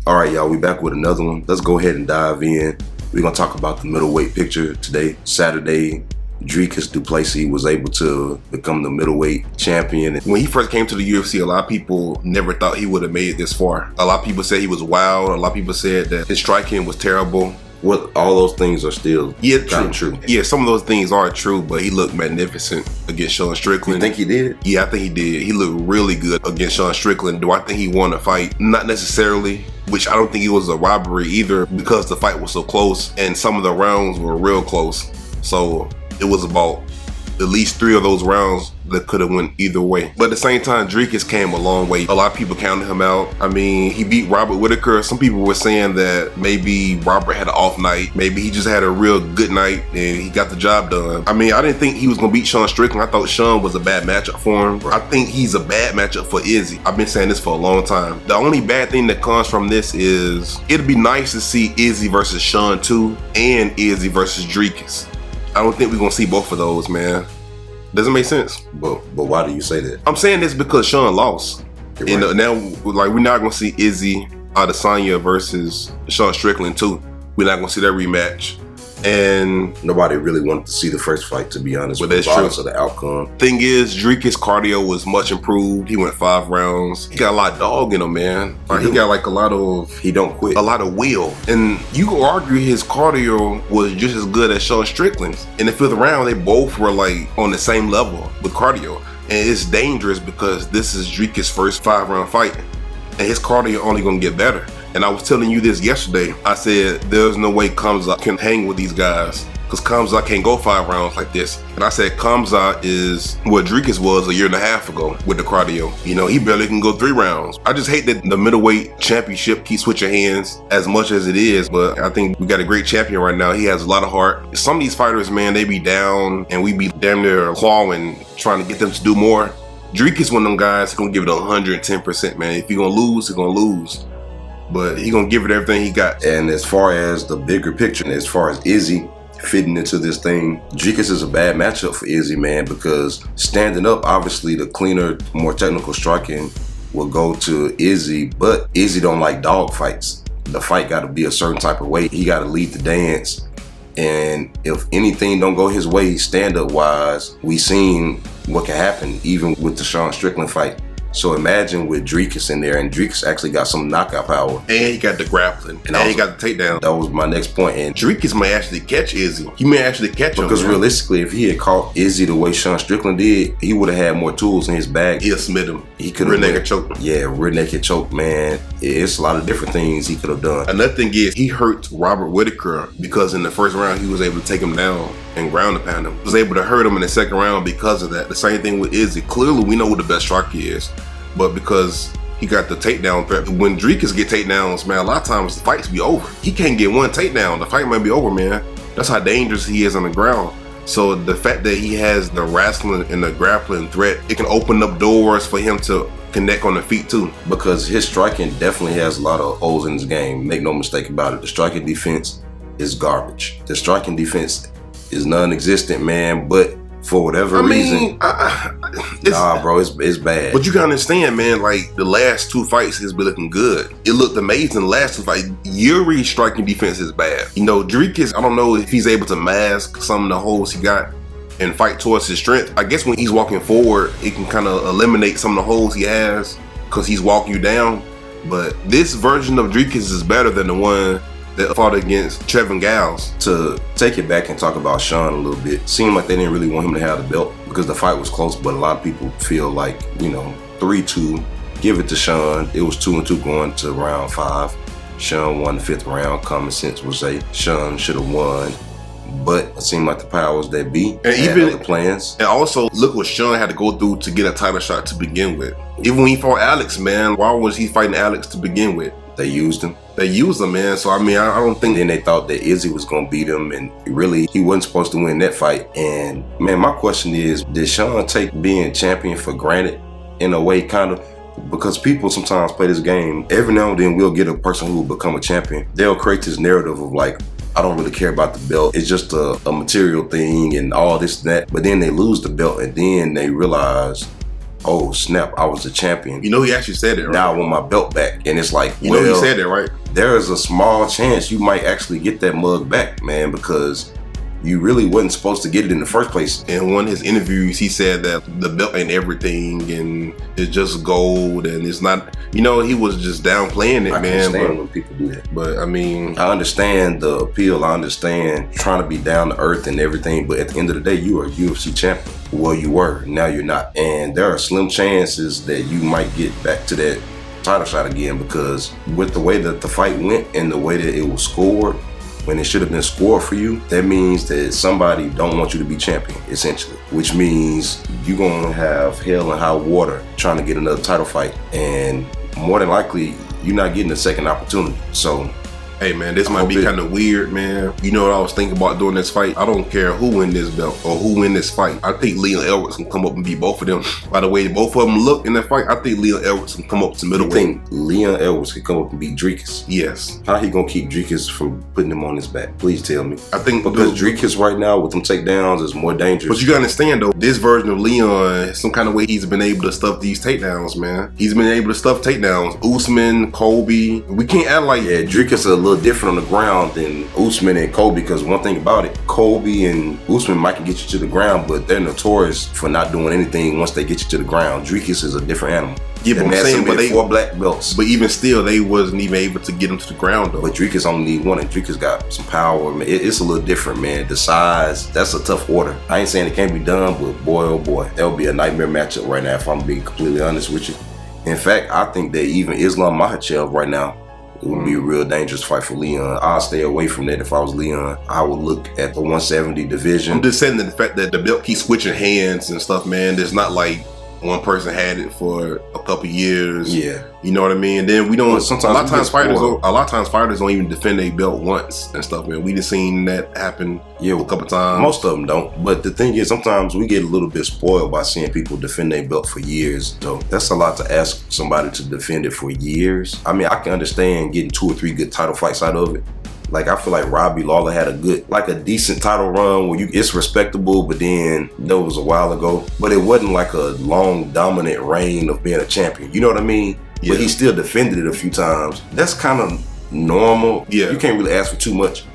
All right, y'all, we back with another one. Let's go ahead and dive in. We're going to talk about the middleweight picture today. Saturday, Dricus Du Plessis was able to become the middleweight champion. When he first came to the UFC, a lot of people never thought he would have made it this far. A lot of people said he was wild. A lot of people said that his striking was terrible. Well, all those things are still true. Yeah, some of those things are true, but he looked magnificent against Sean Strickland. You think he did? Yeah, I think he did. He looked really good against Sean Strickland. Do I think he won a fight? Not necessarily, which I don't think it was a robbery either because the fight was so close and some of the rounds were real close. So it was about at least 3 of those rounds that could have went either way. But at the same time, Dricus came a long way. A lot of people counted him out. I mean, he beat Robert Whitaker. Some people were saying that maybe Robert had an off night. Maybe he just had a real good night and he got the job done. I mean, I didn't think he was going to beat Sean Strickland. I thought Sean was a bad matchup for him. I think he's a bad matchup for Izzy. I've been saying this for a long time. The only bad thing that comes from this is it'd be nice to see Izzy versus Sean too, and Izzy versus Dricus. I don't think we're going to see both of those, man. Doesn't make sense. But why do you say that? I'm saying this because Sean lost. Right. And now, like, we're not going to see Izzy Adesanya versus Sean Strickland too. We're not going to see that rematch. And nobody really wanted to see the first fight, to be honest, but that's regardless true. of the outcome. Thing is, Dricus' cardio was much improved. He went 5 rounds. He got a lot of dog in him, man. He got like a lot of... He don't quit. A lot of will. And you could argue his cardio was just as good as Sean Strickland's. In the 5th round, they both were like on the same level with cardio. And it's dangerous because this is Dricus' first 5-round fight. And his cardio only gonna get better. And I was telling you this yesterday. I said, there's no way Khamzat can hang with these guys because Khamzat can't go 5 rounds like this. And I said, Khamzat is what Dricus was a year and a half ago with the cardio. You know, he barely can go 3 rounds. I just hate that the middleweight championship keeps switching hands as much as it is, but I think we got a great champion right now. He has a lot of heart. Some of these fighters, man, they be down and we be damn near clawing, trying to get them to do more. Dricus one of them guys gonna give it 110%, man. If you're gonna lose, you're gonna lose. But he gonna give it everything he got. And as far as the bigger picture, as far as Izzy fitting into this thing, Dricus is a bad matchup for Izzy, man, because standing up, obviously the cleaner, more technical striking will go to Izzy, but Izzy don't like dog fights. The fight gotta be a certain type of way. He gotta lead the dance. And if anything don't go his way, stand-up wise, we seen what can happen even with the Sean Strickland fight. So imagine with Dricus in there, and Dricus actually got some knockout power. And he got the grappling. And he got the takedown. That was my next point. And Dricus may actually catch Izzy. He may actually catch him. Because realistically, if he had caught Izzy the way Sean Strickland did, he would have had more tools in his bag. He'll smith him. He could have rear naked choke. Yeah, rear naked choke, man. It's a lot of different things he could have done. Another thing is, he hurt Robert Whitaker because in the first round, he was able to take him down and ground and pound him. He was able to hurt him in the second round because of that. The same thing with Izzy. Clearly, we know who the best striker is. But because he got the takedown threat, when Dricus get takedowns, man, a lot of times the fights be over. He can't get one takedown, the fight might be over, man. That's how dangerous he is on the ground. So the fact that he has the wrestling and the grappling threat, it can open up doors for him to connect on the feet too. Because his striking definitely has a lot of holes in his game. Make no mistake about it. The striking defense is garbage. The striking defense is non-existent, man, but for whatever reason, bro, it's bad. But you gotta understand, man, like the last 2 fights has been looking good. It looked amazing the last 2 fights. Yuri's striking defense is bad. You know, Dricus, I don't know if he's able to mask some of the holes he got and fight towards his strength. I guess when he's walking forward, it can kind of eliminate some of the holes he has because he's walking you down. But this version of Dricus is better than the one that fought against Trevin Gals. To take it back and talk about Sean a little bit, seemed like they didn't really want him to have the belt because the fight was close, but a lot of people feel like, 3-2, give it to Sean. It was 2-2 going to round 5. Sean won the 5th round. Common sense would say Sean should have won. But it seemed like the powers that be and had even other plans. And also, look what Sean had to go through to get a title shot to begin with. Even when he fought Alex, man, why was he fighting Alex to begin with? They used him. Man. So, I mean, I don't think... Then they thought that Izzy was going to beat him, and really, he wasn't supposed to win that fight. And, man, my question is, did Sean take being champion for granted in a way, kind of? Because people sometimes play this game. Every now and then, we'll get a person who will become a champion. They'll create this narrative of, like, I don't really care about the belt. It's just a material thing and all this and that. But then they lose the belt, and then they realize, oh snap, I was the champion. You know, he actually said it, right? Now I want my belt back. And it's like, you know, he said that, right? There is a small chance you might actually get that mug back, man, because you really wasn't supposed to get it in the first place. In one of his interviews, he said that the belt ain't everything and it's just gold and it's not, you know, he was just downplaying it, I man. can't stand when people do that. But I mean, I understand the appeal. I understand trying to be down to earth and everything. But at the end of the day, you are a UFC champion. Well, you were. Now you're not. And there are slim chances that you might get back to that title shot again, because with the way that the fight went and the way that it was scored, when it should have been scored for you, that means that somebody don't want you to be champion, essentially. Which means you're gonna have hell and high water trying to get another title fight. And more than likely, you're not getting a second opportunity. So, hey man, this might be kind of weird, man. You know what I was thinking about doing this fight? I don't care who win this belt or who win this fight. I think Leon Edwards can come up and beat both of them. By the way, both of them look in that fight, I think Leon Edwards can come up to middleweight. You think Leon Edwards can come up and beat Dricus? Yes. How he gonna keep Dricus from putting him on his back? Please tell me. I think because Dricus right now with them takedowns is more dangerous. But you gotta understand though, this version of Leon, some kind of way he's been able to stuff these takedowns, man. He's been able to stuff takedowns. Usman, Colby. We can't act like Dricus is a little different on the ground than Usman and Colby, because one thing about it, Colby and Usman might can get you to the ground, but they're notorious for not doing anything once they get you to the ground. Dricus is a different animal. Yeah, but I'm saying, but they 4 black belts. But even still, they wasn't even able to get him to the ground though. But Dricus only need one, and Dricus got some power. Man, it's a little different, man. The size, that's a tough order. I ain't saying it can't be done, but boy, oh boy, that would be a nightmare matchup right now if I'm being completely honest with you. In fact, I think that even Islam Makhachev right now, it would be a real dangerous fight for Leon. I'll stay away from that if I was Leon. I would look at the 170 division. I'm just saying that the fact that the belt keeps switching hands and stuff, man, there's not like one person had it for a couple years. Yeah. You know what I mean? And then we don't, sometimes a lot of times fighters don't even defend their belt once and stuff, man. We just seen that happen a couple times. Most of them don't. But the thing is, sometimes we get a little bit spoiled by seeing people defend their belt for years. So that's a lot to ask somebody to defend it for years. I mean, I can understand getting 2 or 3 good title fights out of it. Like, I feel like Robbie Lawler had a decent title run where it's respectable, but then that was a while ago. But it wasn't like a long, dominant reign of being a champion. You know what I mean? Yeah. But he still defended it a few times. That's kind of normal. Yeah. You can't really ask for too much.